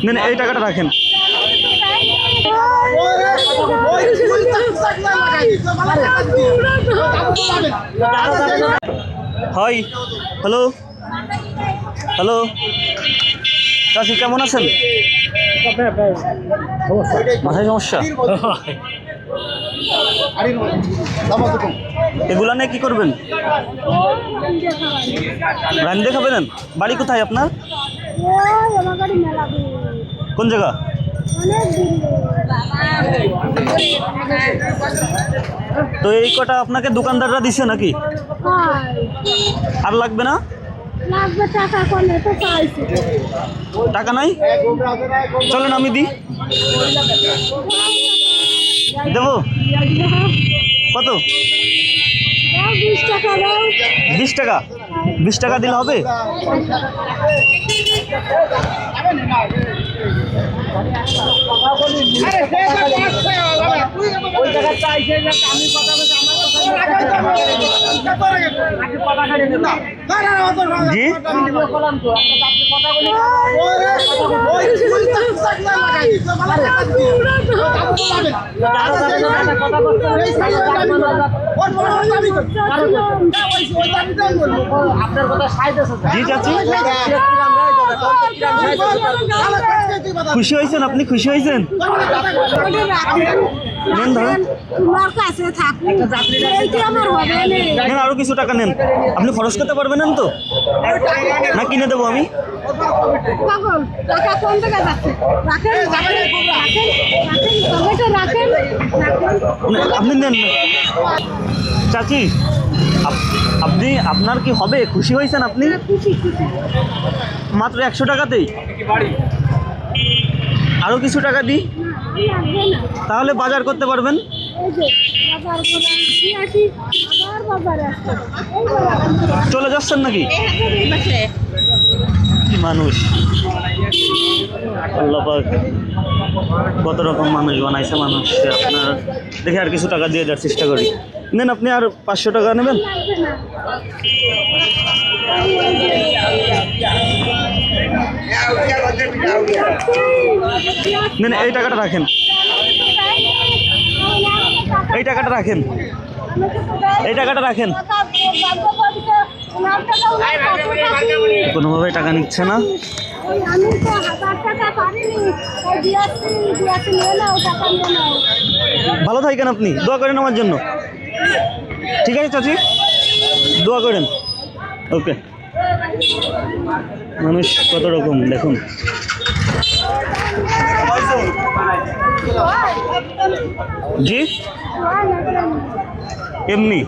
নেন এই টাকাটা রাখেন। হাই, হ্যালো হ্যালো, চাচি কেমন আছেন? মাথায় সমস্যা? এগুলা নিয়ে কি করবেন? রান্দে খাবেন? বাড়ি কোথায় আপনার? কোন জায়গা? তো এই কটা আপনাকে দোকানদাররা দিছে নাকি? আর লাগবে না? টাকা নাই? চলেন আমি দিই। দেবো? কত? 20 টাকা? 20 টাকা দিলে হবে? জি জি চাচি, খুশি হয়েছেন? আপনি খুশি হয়েছেন? নেন ধরেন, নেন আরো কিছু টাকা নেন। আপনি খরচ করতে পারবেন তো না কিনে দেবো আমি? আপনি নেন চাচি। আপনি আপনার কি হবে? খুশি হয়েছেন আপনি? মাত্র 100 টাকাতেই? আরো কিছু টাকা দিই, তাহলে বাজার করতে পারবেন। চলে যাচ্ছেন নাকি? কি মানুষ, আল্লাহ পাক কত রকম মানুষ বানাইছে মানুষ। আপনার দেখে আর কিছু টাকা দিয়ে দেওয়ার চেষ্টা করি। নেন আপনি আর 500 টাকা নেবেন? নেন এই টাকাটা রাখেন, এই টাকাটা রাখেন, এই টাকাটা রাখেন। কোনোভাবে টাকা নিচ্ছে না। ভালো থাকেন আপনি, দোয়া করেন আমার জন্য। ঠিক আছে চাচি, দোয়া করেন। ওকে। মানুষ কত রকম দেখুন। জি এমনি